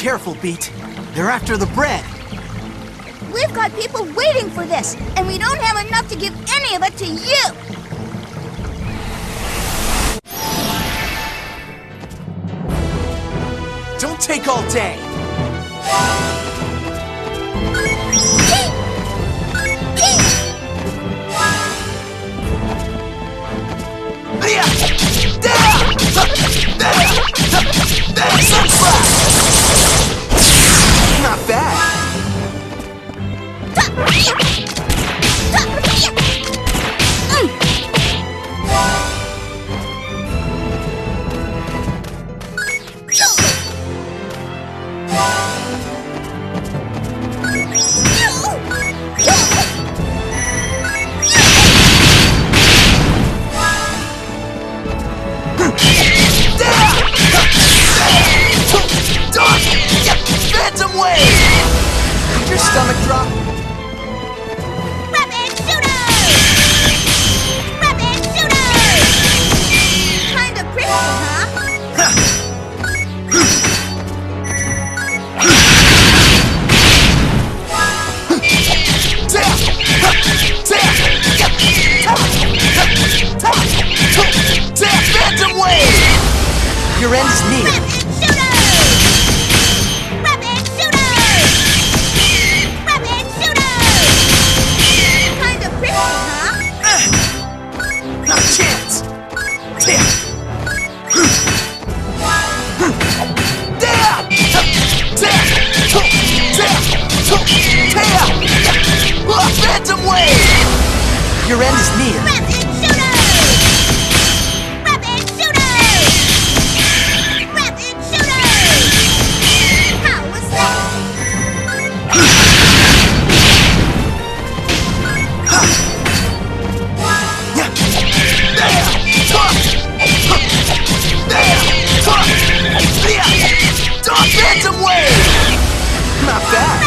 careful, Beat. They're after the bread. We've got people waiting for this, and we don't have enough to give any of it to you! Don't take all day! Not bad! Phantom wave! Did your stomach drop? Rapid shooter! Rapid shooter! Kind of pretty, huh? Phantom wave! Your end is near. Phantom wave! Your end is near. Rapid shooter! Rapid shooter! Rapid shooter! How was that? Phantom wave! Not bad.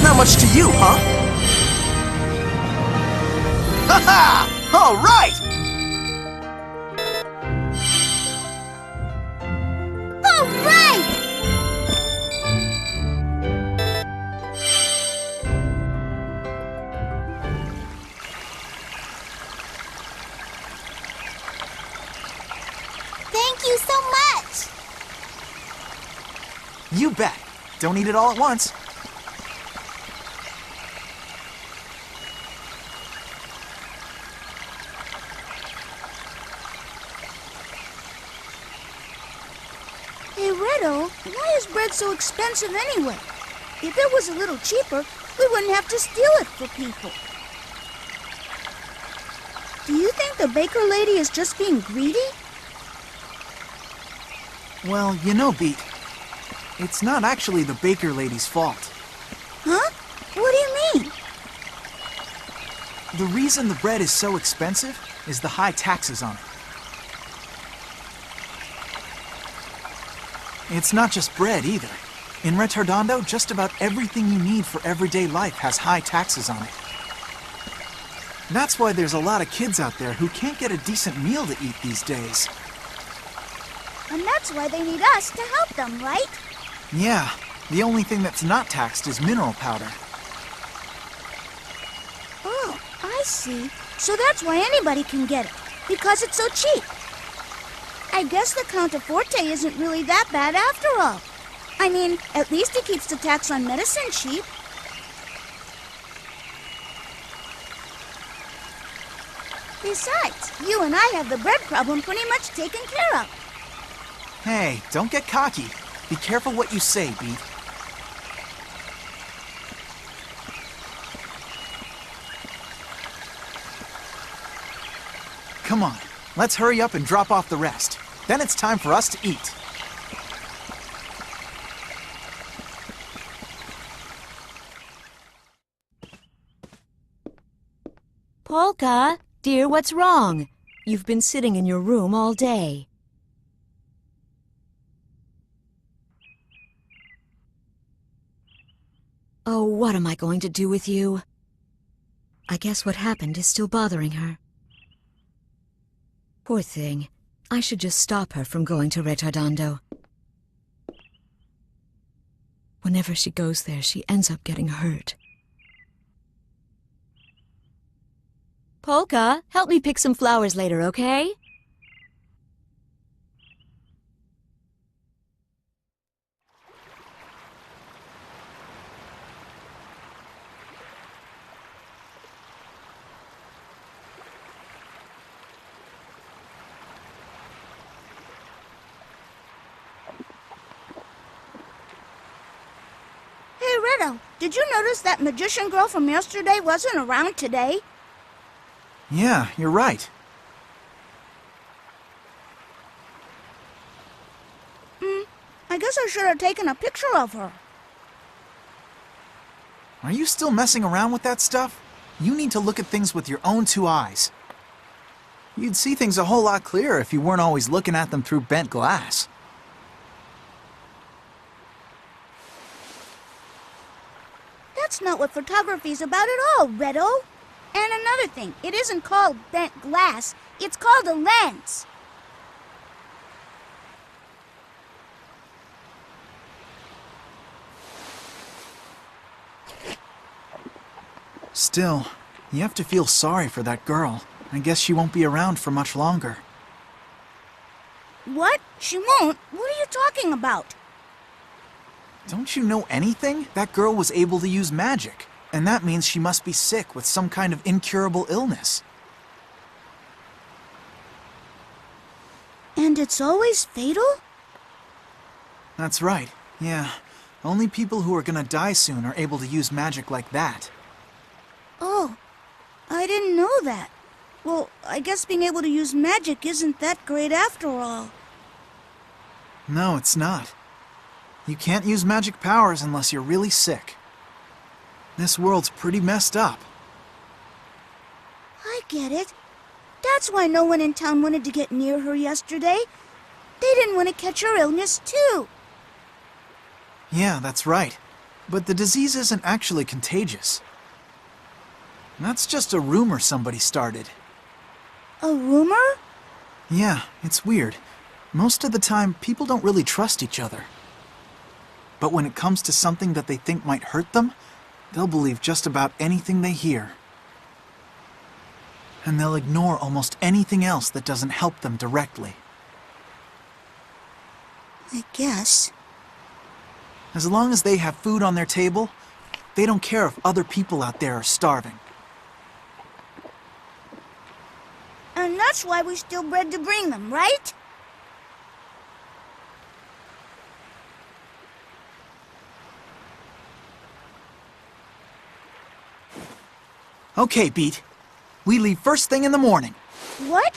Not much to you, huh? Ha-ha! All right! All right! Thank you so much! You bet. Don't eat it all at once. Hey, Retto, why is bread so expensive anyway? If it was a little cheaper, we wouldn't have to steal it for people. Do you think the baker lady is just being greedy? Well, you know, Beat, it's not actually the baker lady's fault. Huh? What do you mean? The reason the bread is so expensive is the high taxes on it. It's not just bread, either. In Ritardando, just about everything you need for everyday life has high taxes on it. That's why there's a lot of kids out there who can't get a decent meal to eat these days. And that's why they need us to help them, right? Yeah, the only thing that's not taxed is mineral powder. Oh, I see. So that's why anybody can get it, because it's so cheap. I guess the Counterforte isn't really that bad after all. I mean, at least it keeps the tax on medicine cheap. Besides, you and I have the bread problem pretty much taken care of. Hey, don't get cocky. Be careful what you say, Beat. Come on, let's hurry up and drop off the rest. Then it's time for us to eat. Polka, dear, what's wrong? You've been sitting in your room all day. Oh, what am I going to do with you? I guess what happened is still bothering her. Poor thing. I should just stop her from going to Ritardando. Whenever she goes there, she ends up getting hurt. Polka, help me pick some flowers later, okay? Hey, Retto, did you notice that magician girl from yesterday wasn't around today? Yeah, you're right. I guess I should have taken a picture of her. Are you still messing around with that stuff? You need to look at things with your own two eyes. You'd see things a whole lot clearer if you weren't always looking at them through bent glass. That's not what photography's about at all, Retto. And another thing, it isn't called bent glass, it's called a lens. Still, you have to feel sorry for that girl. I guess she won't be around for much longer. What? She won't? What are you talking about? Don't you know anything? That girl was able to use magic, and that means she must be sick with some kind of incurable illness. And it's always fatal? That's right, yeah. Only people who are gonna die soon are able to use magic like that. Oh, I didn't know that. Well, I guess being able to use magic isn't that great after all. No, it's not. You can't use magic powers unless you're really sick. This world's pretty messed up. I get it. That's why no one in town wanted to get near her yesterday. They didn't want to catch her illness, too. Yeah, that's right. But the disease isn't actually contagious. That's just a rumor somebody started. A rumor? Yeah, it's weird. Most of the time, people don't really trust each other. But when it comes to something that they think might hurt them, they'll believe just about anything they hear. And they'll ignore almost anything else that doesn't help them directly. I guess. As long as they have food on their table, they don't care if other people out there are starving. And that's why we steal bread to bring them, right? Okay, Beat. We leave first thing in the morning. What?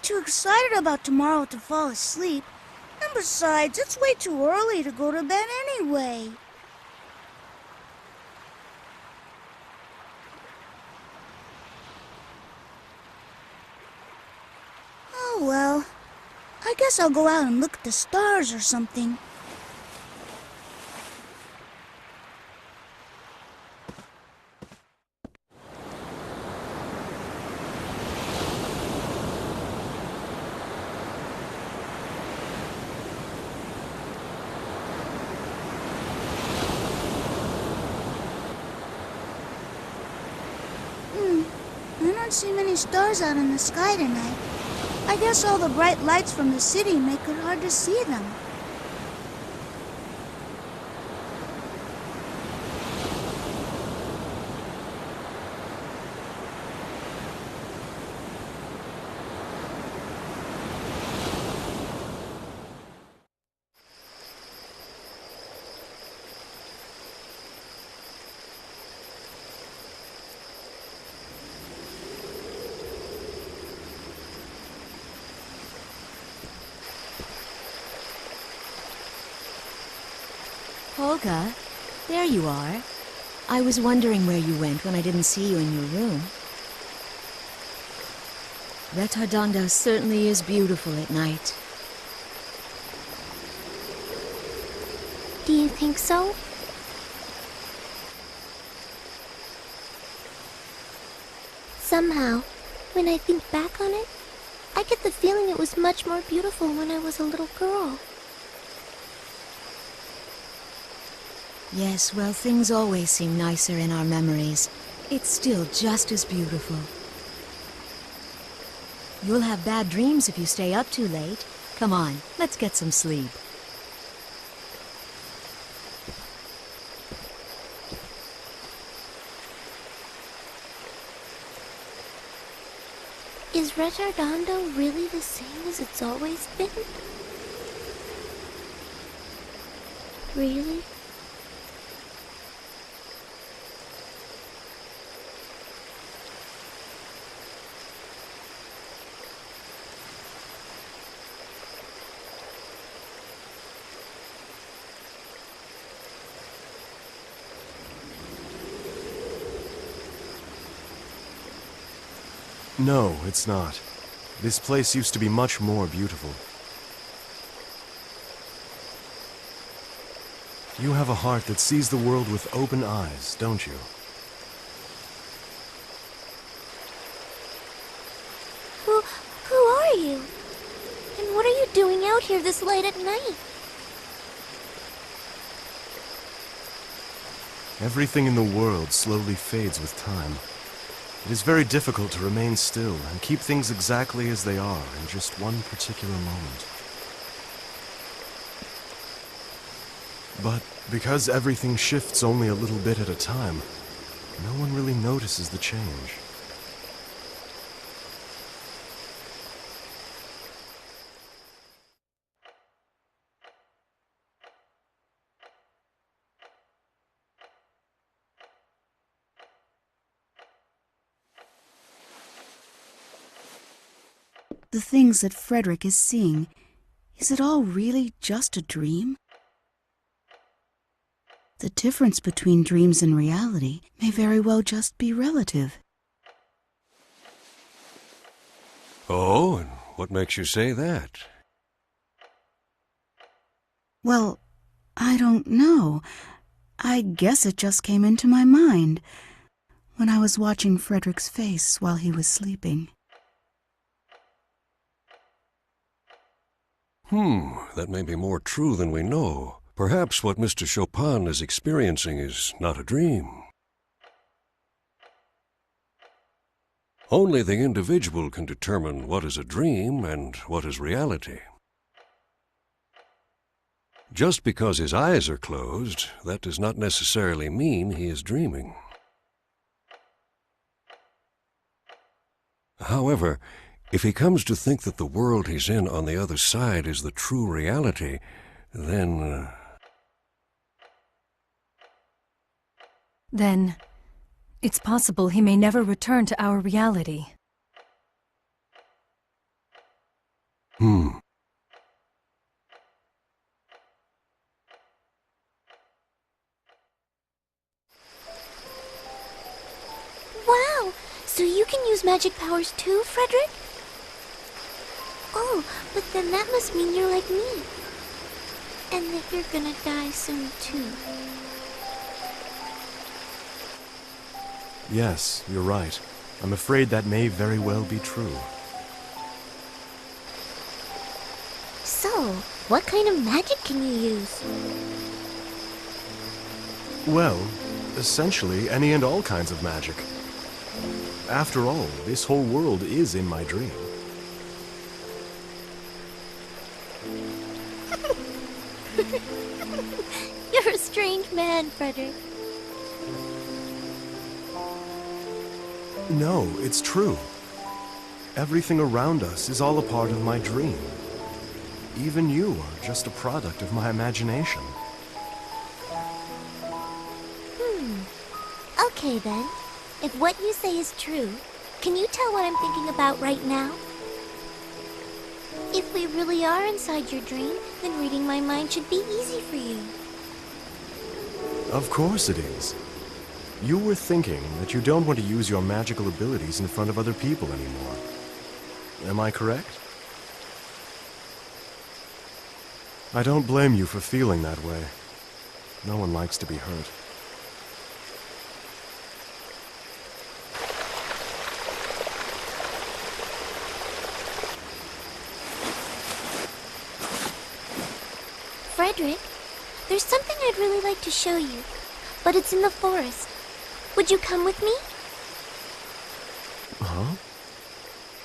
too excited about tomorrow to fall asleep. And besides, it's way too early to go to bed anyway. Oh well, I guess I'll go out and look at the stars or something. I don't see many stars out in the sky tonight. I guess all the bright lights from the city make it hard to see them. Polka, there you are. I was wondering where you went when I didn't see you in your room. Ritardando certainly is beautiful at night. Do you think so? Somehow, when I think back on it, I get the feeling it was much more beautiful when I was a little girl. Yes, well, things always seem nicer in our memories. It's still just as beautiful. You'll have bad dreams if you stay up too late. Come on, let's get some sleep. Is Ritardando really the same as it's always been? Really? No, it's not. This place used to be much more beautiful. You have a heart that sees the world with open eyes, don't you? Who are you? And what are you doing out here this late at night? Everything in the world slowly fades with time. It is very difficult to remain still and keep things exactly as they are in just one particular moment. But because everything shifts only a little bit at a time, no one really notices the change. The things that Frederic is seeing, is it all really just a dream? The difference between dreams and reality may very well just be relative. Oh, and what makes you say that? Well, I don't know. I guess it just came into my mind when I was watching Frederic's face while he was sleeping. That may be more true than we know. Perhaps what Mr. Chopin is experiencing is not a dream. Only the individual can determine what is a dream and what is reality. Just because his eyes are closed, that does not necessarily mean he is dreaming. However, if he comes to think that the world he's in on the other side is the true reality, then... Then, it's possible he may never return to our reality. Oh, so you can use magic powers too, Frederic? Oh, but then that must mean you're like me. And that you're gonna die soon too. Yes, you're right. I'm afraid that may very well be true. So, what kind of magic can you use? Well, essentially any and all kinds of magic. After all, this whole world is in my dream. You're a strange man, Frederic. No, it's true. Everything around us is all a part of my dream. Even you are just a product of my imagination. Okay then. If what you say is true, can you tell what I'm thinking about right now? If we really are inside your dream, then reading my mind should be easy for you. Of course it is. You were thinking that you don't want to use your magical abilities in front of other people anymore. Am I correct? I don't blame you for feeling that way. No one likes to be hurt. Frederic, there's something I'd really like to show you, but it's in the forest. Would you come with me? Huh?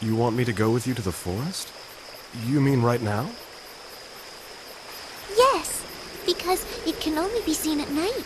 You want me to go with you to the forest? You mean right now? Yes, because it can only be seen at night.